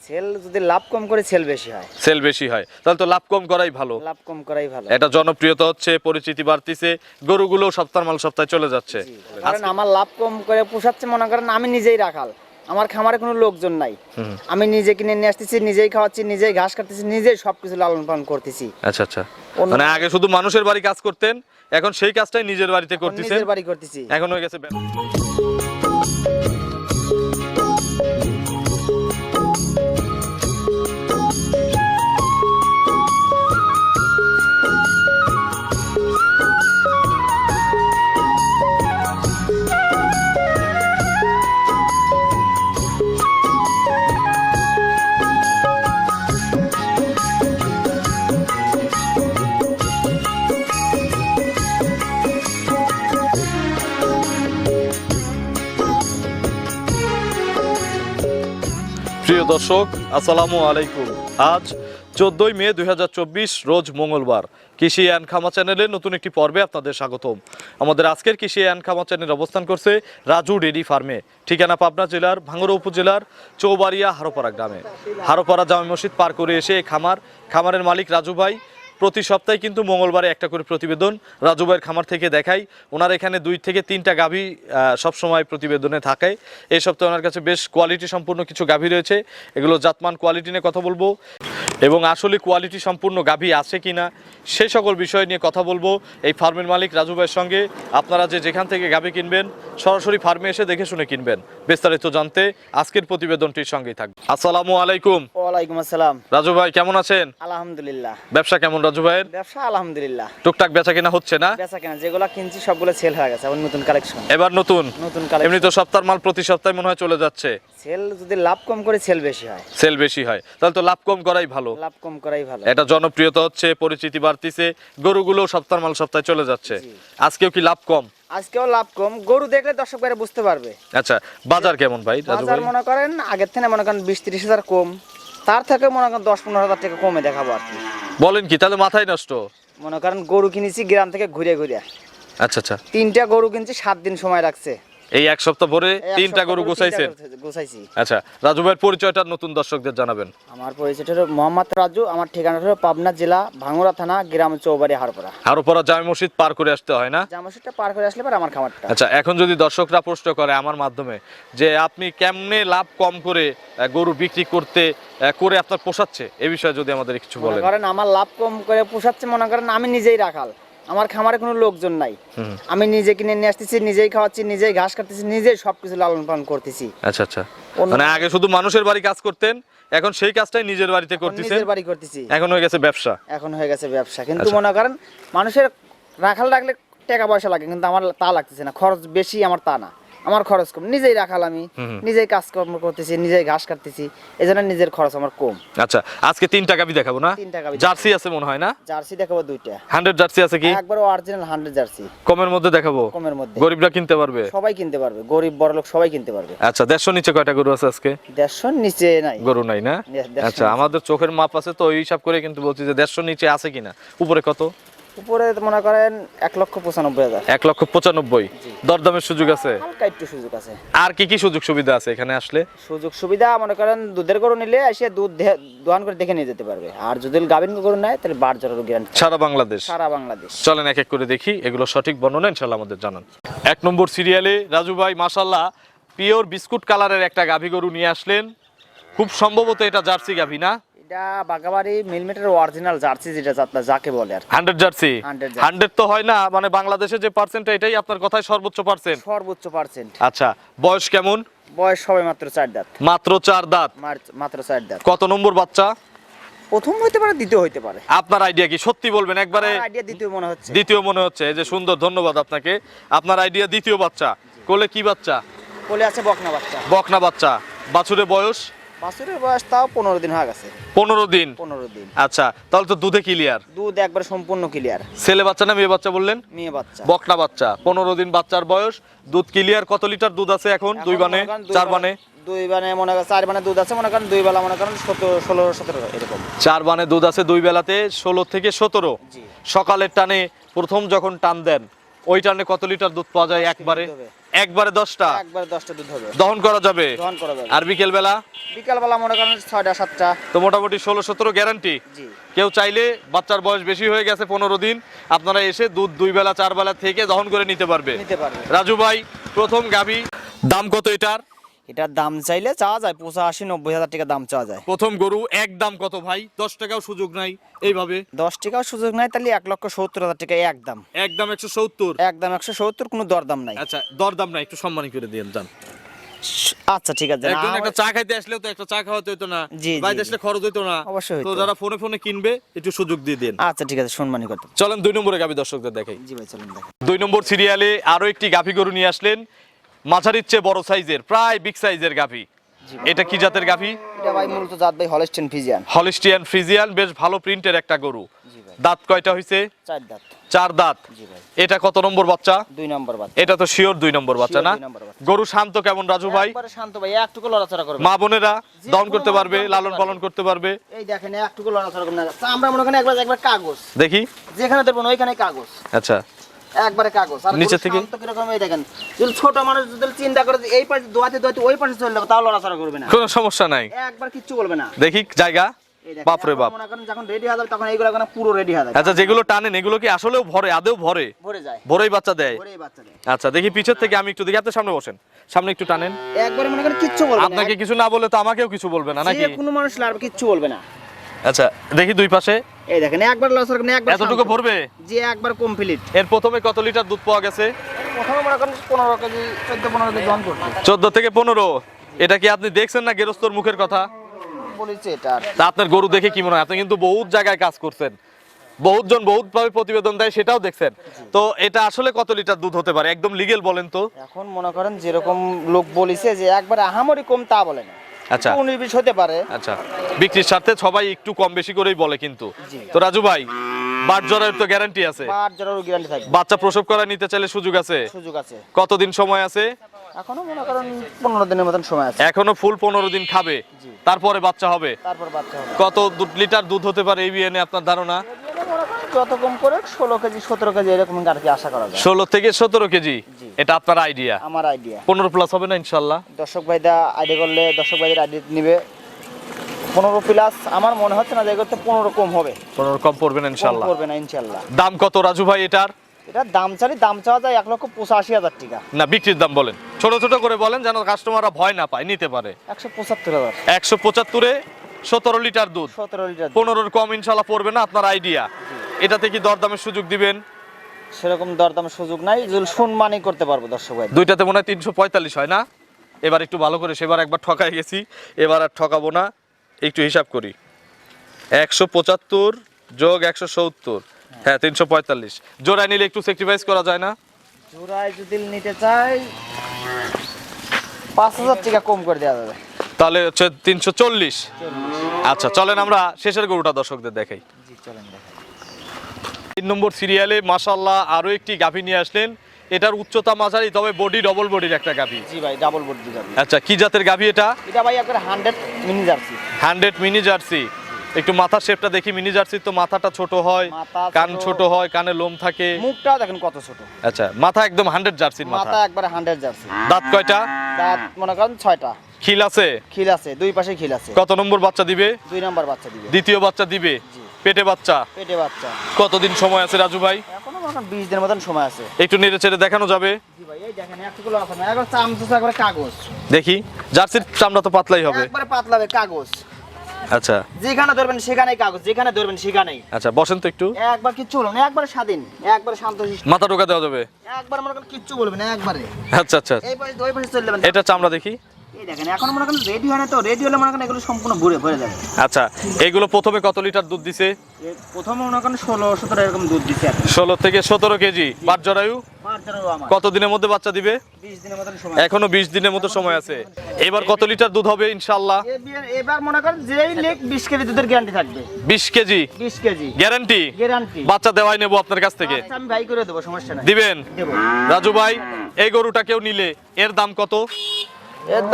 Sell যদি লাভ কম করে sell বেশি হয়। সেল বেশি হয়, তাহলে তো লাভ কম করাই ভালো। লাভ কম করাই ভালো। এটা জনপ্রিয়তা হচ্ছে, পরিচিতি বাড়তিছে, গরুগুলো সপ্তাহ মাল সপ্তাহে চলে যাচ্ছে। কারণ আমার লাভ কম করে পোষাচ্ছে, মনে করেন আমি নিজেই রাখাল, আমার খামারে কোনো লোকজন নাই, আমি নিজে কিনে নিয়ে আসতেছি, নিজেই খাওয়াচ্ছি, নিজেই ঘাস কাটতেছি, নিজেই সবকিছু লালন পালন করতেছি। আচ্ছা আচ্ছা, মানে আগে শুধু মানুষের বাড়ি কাজ করতেন, এখন সেই কাজটাই নিজের বাড়িতে করতেছেন। নিজের বাড়ি করতেছি। এখন হয়ে গেছে প্রিয় দর্শক, আসসালামু আলাইকুম। আজ 14ই মে 2024, রোজ মঙ্গলবার। কৃষি অ্যান্ড খামা চ্যানেলের নতুন একটি পর্বে আপনাদের স্বাগতম। আমাদের আজকের কৃষি অ্যান্ড খামা চ্যানেল অবস্থান করছে রাজু ডেইরি ফার্মে, ঠিকানা পাবনা জেলার ভাঙ্গুড়া উপজেলার চৌবাড়িয়া হারোপাড়া গ্রামে। হারোপাড়া জামে মসজিদ পার করে এসে এই খামারের মালিক রাজু ভাই প্রতি সপ্তাহে কিন্তু মঙ্গলবারে একটা করে প্রতিবেদন রাজু ভাইয়ের খামার থেকে দেখাই। ওনার এখানে 2 থেকে 3টা গাভী সবসময় প্রতিবেদনে থাকে। এই সপ্তাহে ওনার কাছে বেশ কোয়ালিটি সম্পূর্ণ কিছু গাভী রয়েছে, এগুলো জাতমান কোয়ালিটি নিয়ে কথা বলবো এবং আসলে কোয়ালিটি সম্পূর্ণ গাভী আছে কিনা সেই সকল বিষয় নিয়ে কথা বলবো এই ফার্মের মালিক রাজু ভাইয়ের সঙ্গে। আপনারা যেখান থেকে গাভী কিনবেন সরাসরি ফার্মে এসে দেখে শুনে কিনবেন। বিস্তারিত জানতে আজকের প্রতিবেদনটির সঙ্গেই থাকবে। আসসালামু আলাইকুম। ওয়ালাইকুম আসসালাম। রাজু ভাই কেমন আছেন? আলহামদুলিল্লাহ। ব্যবসা কেমন রাজু ভাইয়ের? ব্যবসা আলহামদুলিল্লাহ, টুকটাক বেচা কেনা হচ্ছে না? বেচা কেনা যেগুলো কিনছি সবগুলো সেল হয়ে গেছে, আবার নতুন কালেকশন। এবার নতুন কালেকশন। এমনি তো সপ্তাহ মাল প্রতি সপ্তাহে মনে হয় চলে যাচ্ছে। সেল যদি লাভ কম করে সেল বেশি হয়। সেল বেশি হয়, তাহলে তো লাভ কম করাই ভালো। লাভ কম করাই ভালো। এটা জনপ্রিয়তা হচ্ছে, পরিচিতি বাড়তিছে, গরুগুলো সপ্তাহ মাল সপ্তাহে চলে যাচ্ছে। আজকেও কি লাভ কম? আজকেও লাভ কম, গরু দেখলে দর্শক ভাইরা বুঝতে পারবে। আচ্ছা, বাজার কেমন ভাই রাজু বাজার ভাই? মনে করেন আগের থেকে মনে করেন 20-30 হাজার কম, তার থেকে মনে করেন 10-15 হাজার টাকা কমে দেখাবো আর কি। বলেন কি, তাহলে মাথায় নষ্ট। মনে করেন গরু কিনেছি গ্রাম থেকে ঘুরে ঘুরে, আচ্ছা আচ্ছা, 3টা গরু কিনছি, 7 দিন সময় রাখছে। এই এক সপ্তাহ ভরে এই এক 3টা সপ্তাহ গরু করে গোছাইছেন? 3টা গরু গোছাইছি। আচ্ছা, রাজু ভাইয়ের পরিচয়টা নতুন দর্শকদের জানাবেন। আমার পরিচয়টা হলো মোহাম্মদ রাজু, আমার ঠিকানাটা হলো পাবনা জেলা ভাঙ্গুড়া থানা, গ্রাম চৌবাড়ি হারোপাড়া। হারোপাড়া জামে মসজিদ পার করে আসতে হয় না? জামাশিটা পার করে আসলে পর আমার খামারটা। আচ্ছা, এখন যদি দর্শকরা প্রশ্ন করে আমার মাধ্যমে যে আপনি কেমনে লাভ কম করে গরু বিক্রি করে আপনার পোষাচ্ছে, এই বিষয়ে যদি আমাদের কিছু মনে বলেন। করেন আমার লাভ কম করে পোষাচ্ছে, মনে করেন আমি নিজেই রাখাল, আমার খামারে কোনো লোকজন নাই, আমি নিজে কিনে নিয়ে আসতেছি, নিজেই খাওয়াচ্ছি, নিজেই ঘাস কাটতেছি, নিজেই সবকিছু লালন পালন করতেছি। আচ্ছা আচ্ছা, মানে আগে শুধু মানুষের বাড়ি কাজ করতেন, এখন সেই কাজটাই নিজের বাড়িতে করতেছেন। নিজের বাড়ি করতেছি। এখন হয়ে গেছে ব্যবসা। এখন হয়ে গেছে ব্যবসা, কিন্তু আচ্ছা। মনে করেন মানুষের রাখাল রাখলে টাকা পয়সা লাগে, কিন্তু আমার তা লাগতেছে না, খরচ বেশি আমার তা না, আমার খরচ কম, নিজেই রাখাল, আমি নিজেই কাজকর্ম করতেছি, নিজেই ঘাস কাটতেছি, এই জন্য নিজের খরচ আমার কম। আচ্ছা, আজকে 3টা গাভী দেখাবো না? 3টা গাভী জার্সি আছে মনে হয় না? জার্সি দেখাবো 2টা। 100 জার্সি আছে কি? একবার অরিজিনাল 100 জার্সি। কমের মধ্যে দেখাবো? কমের মধ্যে। গরিবরা কিনতে পারবে? সবাই কিনতে পারবে, গরিব বড় লোক সবাই কিনতে পারবে। আচ্ছা, 150 নিচে কয়টা গরু আছে আজকে? 150 নিচে নাই। গরু নাই না? 150 আচ্ছা, আমাদের চোখের মাপ আছে তো ওই হিসাব করে কিন্তু বলছি যে 150 নিচে আছে কিনা। উপরে কত? উপরে মনে করেন 1,95,000। 1,95,000। দরদামের সুযোগ আছে? হালকা একটু সুযোগ আছে। আর কি কি সুযোগ সুবিধা আছে এখানে আসলে? সুযোগ সুবিধা মনে করেন দুধের গরু নিলে এসে দুধ দোয়ান করে দেখে নিয়ে যেতে পারবে, আর যদি গাভীর গরু নেয় তাহলে বার জোরের গ্যারান্টি। সারা বাংলাদেশ? সারা বাংলাদেশ। চলেন এক এক করে দেখি, এগুলো সঠিক বর্ণনা ইনশাআল্লাহ আমাদের জানান। 1 নম্বর সিরিয়ালে রাজু ভাই মাশাআল্লাহ পিওর বিস্কুট কালারের একটা গাভী গরু নিয়ে আসলেন। খুব সম্ভবত এটা জার্সি গাভী না? এটা বাগাবাড়ি মিলমিটার অরিজিনাল জার্সি, যেটা যাকে বলে আর 100 জার্সি। 100 তো হয় না, মানে বাংলাদেশে যে পার্সেন্ট এটাই আপনার কথায় সর্বোচ্চ পার্সেন্ট? সর্বোচ্চ পার্সেন্ট। আচ্ছা, বয়স কেমন? বয়স সবে মাত্র 4 দাঁত। মাত্র 4 দাঁত? মাত্র 4 দাঁত। কত নম্বর বাচ্চা? প্রথম হইতে পারে, দ্বিতীয় হইতে পারে। আপনার আইডিয়া কি? সত্যি বলবেন একবারে? আইডিয়া দ্বিতীয় মনে হচ্ছে। দ্বিতীয় মনে হচ্ছে। এই যে সুন্দর, ধন্যবাদ আপনাকে। আপনার আইডিয়া দ্বিতীয় বাচ্চা। কোলে কি বাচ্চা? কোলে আছে বকনা বাচ্চা। বকনা বাচ্চা। বাছুরের বয়স? বাছুরের বয়স তাও 15 দিন হয়ে গেছে। 15 দিন? 15 দিন। আচ্ছা, তাহলে তো দুধে ক্লিয়ার? দুধ একবার সম্পূর্ণ ক্লিয়ার। ছেলে বাচ্চা না মেয়ে বাচ্চা বললেন? মেয়ে বাচ্চা। বকনা বাচ্চা, 15 দিন বাচ্চার বয়স, দুধ ক্লিয়ার। কত লিটার দুধ আছে এখন? 2 বানে 4 বানে? 2 বানে মনে করেন 4 বানে দুধ আছে, মনে করেন 2 বেলা মনে করেন 16-17 এরকম। 4 বানে দুধ আছে 2 বেলাতে 16 থেকে 17। জি। সকালের টানে প্রথম যখন টান দেন ওই টানে কত লিটার দুধ পাওয়া যায় একবারে? একবারে 10টা একবারে 10টা দুধ হবে, দহন করা যাবে। দহন করা যাবে। আর বিকেল বেলা বিকালবেলা মনে করেন 6টা 7টা। তো মোটামুটি 16-17 গ্যারান্টি। জি কেউ চাইলে বাচ্চার বয়স বেশি হয়ে গেছে 15 দিন, আপনারা এসে দুধ 2 বেলা 4 বেলা থেকে দহন করে নিতে পারবে। নিতে পারবে। রাজু ভাই, প্রথম গাভী দাম কত এটার? এটার দাম চাইলে চাওয়া যায় 85-90 হাজার টাকা দাম চাওয়া যায়। প্রথম গরু একদম কত ভাই? 10 টাকাও সুযোগ নাই এইভাবে? 10 টাকাও সুযোগ নাই, তাহলে 1,70,000 টাকা একদম। একদম 170? একদম 170, কোনো দরদাম নাই। আচ্ছা, দরদাম নাই, একটু সম্মানী করে দিয়েন জান। আচ্ছা ঠিক আছে। একজন না, একটা চা খাইতে আসলেও তো একটা চা খাওয়াতে হতো না? জি, ভাই জি, আসলে খরচ হইতো না? অবশ্যই হইতো। তো যারা ফোনে ফোনে কিনবে একটু সুযোগ দিয়ে দেন। আচ্ছা ঠিক আছে, সম্মানী করতে। চলেন 2 নম্বরে গাভী দর্শকদের দেখাই। জি ভাই চলুন দেখেন। 2 নম্বর সিরিয়ালে আরো একটি গাভী গরু নিয়ে আসলেন, মাঝারির চেয়ে বড় সাইজের, প্রায় বিগ সাইজের গাভী। জি। এটা কি জাতের গাভী? এটা ভাই মূলত জাত ভাই হলস্টেইন ফ্রিজিয়ান। হলিস্টিয়ান ফ্রিজিয়ান, বেশ ভালো প্রিন্টের একটা গরু। জি ভাই। দাঁত কয়টা হইছে? 4 দাঁত। 4 দাঁত। জি ভাই। এটা কত নম্বর বাচ্চা? 2 নম্বর বাচ্চা। এটা তো শিওর 2 নম্বর বাচ্চা Sure না? 2 নম্বর বাচ্চা। গরু শান্ত কেমন রাজু ভাই? একবারে শান্ত ভাই, একটুকু লড়াচড়া করবে। মা বোনেরা যে দহন কোনো করতে মানুষ পারবে, দহন করতে লালন পারবে। পালন করতে পারবে। এই দেখেন একটুকু লড়াচড়া করবে না। তা আমরা মনে করেন একবার কাগজ, দেখি। যেখানে দেবো ওইখানে কাগজ, আচ্ছা, একবারে কাগজ। আর নিচে গরু থেকে? শান্ত কিরকম, এই দেখেন যদি ছোট মানুষ যদি চিন্তা করে যে এই পাশে দোয়াতে দোয়াতে ওই পাশে চলে যাবে, তাও লড়াচড়া করবে না, কোনো সমস্যা নাই। একবার কিচ্ছু বলবে না। দেখি জায়গা। এই দেখেন, বাপরে এখন বাপ। মনে করেন যখন রেডি হয়ে যাবে তখন এইগুলো এখন পুরো রেডি হয়ে যাবে। আচ্ছা, যেগুলো টানেন এগুলো কি আসলেও ভরে? আদেও ভরে? ভরে যায়, ভরেই বাচ্চা দেয়? ভরেই বাচ্চা দেয়। আচ্ছা, দেখি পিছের থেকে আমি একটু দেখি। আপনি সামনে বসেন, সামনে একটু টানেন। একবারে মনে করেন কিচ্ছু বলবে না। আপনাকে কিছু না বলে তো আমাকেও কিছু বলবে না নাকি? যে কোনো মানুষ লাড়বে, কিচ্ছু বলবে না। আচ্ছা, দেখি দুই পাশে। এই দেখেন একবার লড়াচড়া করবে না, একবার এতটুকু শান্ত। ভরবে? যে একবার কমপ্লিট। এর প্রথমে কত লিটার দুধ পাওয়া গেছে? প্রথমে মনে করেন 15 কেজি 14-15 কেজি জন করছে। 14 থেকে 15। এটা কি আপনি দেখছেন না গেরস্তর মুখের কথা? বলেছে এটা আর। তা আপনার গরু দেখে কি মনে হয়? আপনি কিন্তু বহুত জায়গায় কাজ করছেন, বহুত জন বহুত ভাবে প্রতিবেদন দেয়, সেটাও দেখছেন। তো এটা আসলে কত লিটার দুধ হতে পারে? একদম লিগেল বলেন তো। এখন মনে করেন যেরকম লোক বলিছে যে একবার আহামরি কম তা বলে না। আচ্ছা 19-20 হতে পারে। আচ্ছা, বিক্রির স্বার্থে সবাই একটু কম বেশি করেই বলে কিন্তু। জি। তো রাজু ভাই, বাট জরার তো গ্যারান্টি আছে? পাঁচ জোড়ার গ্যারান্টি থাকবে। বাচ্চা প্রসব করা নিতে চাইলে সুযোগ আছে? সুযোগ আছে। কতদিন সময় আছে? এখনো মনে করেন 15 দিনের মতন সময় আছে। এখনো ফুল 15 দিন খাবে, জি। তারপরে বাচ্চা হবে। তারপর বাচ্চা হবে। কত লিটার দুধ হতে পারে এই বিয়ানে আপনার ধারণা? মনে করেন যত কম করে 16 কেজি 17 কেজি এরকম আর কি আশা করা যায়। 16 থেকে 17 কেজি। জি। এটা আপনার আইডিয়া? আমার আইডিয়া। 15 প্লাস হবে না ইনশাল্লাহ? দর্শক ভাইদা আইডিয়া করলে দর্শক ভাইদের আইডিয়া নিবে 15 প্লাস। আমার মনে হচ্ছে না যে করতে 15 কম হবে। 15 কম পড়বে না কম ইনশাল্লাহ? করবে না ইনশাআল্লাহ। দাম কত রাজু ভাই এটার? এটা দাম চাওয়া যায় 1,85,000 টাকা। না, বিক্রির দাম বলেন, ছোট ছোট করে বলেন যেন কাস্টমাররা ভয় না পায়, নিতে পারে। 175,000। 175-এ 17 লিটার দুধ, 17 লিটার। 15-র কম ইনশাল্লাহ পড়বে না আপনার আইডিয়া? এটাতে কি দরদামের সুযোগ দিবেন? সেরকম দরদামের সুযোগ নাই, যদি সম্মানই করতে পারবো দর্শক ভাই। দুইটাতে মনে হয় 345 হয় না? এবার একটু ভালো করে, সেবার একবার ঠকাই গেছি, এবার আর ঠকাবো না। একটু হিসাব করি, 175 যোগ 170, হ্যাঁ 345। জোড়ায় নিলে একটু স্যাক্রিফাইস করা যায় না? জোড়ায় যদি নিতে চাই 5,000 টাকা কম করে দেওয়া যাবে। তাহলে হচ্ছে 340। আচ্ছা, চলেন আমরা শেষের গরুটা দর্শকদের দেখাই। জি চলেন দেখেন। 3 নম্বর সিরিয়ালে মাশাআল্লাহ আরো একটি গাভী নিয়ে আসলেন। এটার উচ্চতা মাঝারি, তবে বডি ডবল বডির একটা গাভী। জি ভাই, ডাবল বডি গাবি। আচ্ছা, কি জাতের গাভী এটা? এটা ভাই একবার 100 মিনি জার্সি। 100 mini jersey. একটু মাথার শেপটা দেখি। মিনি জার্সির তো মাথাটা ছোট হয়, মাথা কান ছোট। ছোট হয়, কানে লোম থাকে। মুখটাও দেখেন কত ছোট। আচ্ছা, মাথা একদম 100 জার্সির মাথা। মাথা একবার 100 জার্সি। দাঁত কয়টা? দাঁত মনে করেন 6টা। খিল আছে? খিল আছে, দুই পাশে খিল আছে। কত নম্বর বাচ্চা দিবে? 2 নাম্বার বাচ্চা দিবে। দ্বিতীয় বাচ্চা দিবে। জি। পেটে বাচ্চা? পেটে বাচ্চা। কতদিন সময় আছে রাজু ভাই? এখনো মনে করেন 20 দিনের মতন সময় আছে। একটু নেড়ে চেড়ে দেখানো যাবে? জি ভাই, এই দেখেন একটুকুলো আছে না, একবার চামচা একবার কাগজ। দেখি। জার্সির চামড়া তো পাতলাই হবে। একবারে পাতলা হবে কাগজ। আচ্ছা যেখানে ধরবেন সেখানেই কাগজ, যেখানে ধরবেন সেখানেই। আচ্ছা, বসেন তো একটু। একবার কিচ্ছু বলবেন না, একবার স্বাধীন, একবার শান্তশিষ্ট। মাথা ঢোকা দেওয়া যাবে? একবার মনে করেন কিচ্ছু বলবেন না, একবারে আচ্ছা আচ্ছা, এই পাশে ওই পাশে চলে যাবেন। এটা চামড়া দেখি। এই দেখেন এখন মনে করেন রেডি হয় না, তো রেডি হলে মনে করেন এগুলো সম্পূর্ণ ভরে ভরে যাবে। আচ্ছা, এগুলো প্রথমে কত লিটার দুধ দিছে? প্রথমে মনে করেন 16-17 এরকম দুধ দিচ্ছে আর কি। 16 থেকে 17 কেজি। বাট জরায়ু বাচ্চারও আমার কত দিনের মধ্যে বাচ্চা দিবে? 20 দিনের মতন সময়। এখনো 20 দিনের মতো সময় আছে। এবার কত লিটার দুধ হবে ইনশাআল্লাহ? এবার মনে করেন যেই লেক 20 কেজি দুধের গ্যারান্টি থাকবে। 20 কেজি 20 কেজি গ্যারান্টি? গ্যারান্টি। বাচ্চা দেওয়াই নেবো আপনার কাছ থেকে। আচ্ছা, আমি ভাই করে দেবো, সমস্যা নাই। দিবেন? দেবো। রাজু ভাই, এই গরুটা কেউ নিলে এর দাম কত? এর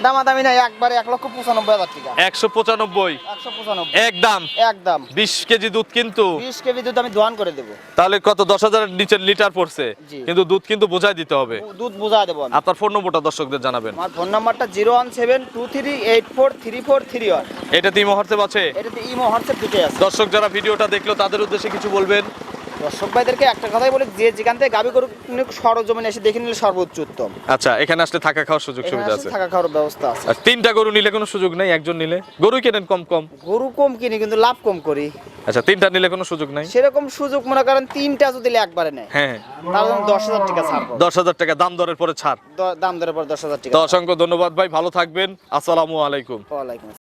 দামাদামি নাই, একবারে 1,95,000 টাকা। 195 195 একদম। একদম। 20 কেজি দুধ কিন্তু 20 কেজি দুধ আমি দোয়ান করে দেবো। তাহলে কত 10,000 নিচের লিটার পড়ছে, জি। কিন্তু দুধ কিন্তু বোঝাই দিতে হবে। দুধ বোঝা দেবো আমি। আপনার ফোন নম্বরটা দর্শকদের জানাবেন। আমার ফোন নাম্বারটা 01723843431। এটাতে ইমো হোয়াটসঅ্যাপ আছে? এটাতে ইমো হোয়াটসঅ্যাপ দুটোই আছে। দর্শক যারা ভিডিওটা দেখলো তাদের উদ্দেশ্যে কিছু বলবেন? দর্শক ভাইদেরকে একটা কথাই বলি, যে যেখান থেকে গাবি গরু সরজমিনে এসে দেখে নিলে সর্বোচ্চ উত্তম। আচ্ছা, এখানে আসলে থাকা খাওয়ার সুযোগ এখানে সুবিধা আসলে আছে? থাকা খাওয়ার ব্যবস্থা আছে। আর 3টা গরু নিলে কোনো সুযোগ নেই? একজন নিলে গরুই কেনেন কম কম? গরু কম কিনি কিন্তু লাভ কম করি। আচ্ছা, 3টা নিলে কোনো সুযোগ নাই? সেরকম সুযোগ মনে করেন 3টা যদি একবারে নেয় হ্যাঁ, তাহলে আমি 10,000 টাকা ছাড়বো। 10,000 টাকা দাম দরের পরে ছাড়। দাম দরের পর 10,000 টাকা। তো অসংখ্য ধন্যবাদ ভাই, ভালো থাকবেন। আসসালামু আলাইকুম। ওয়ালাইকুম আসসালাম।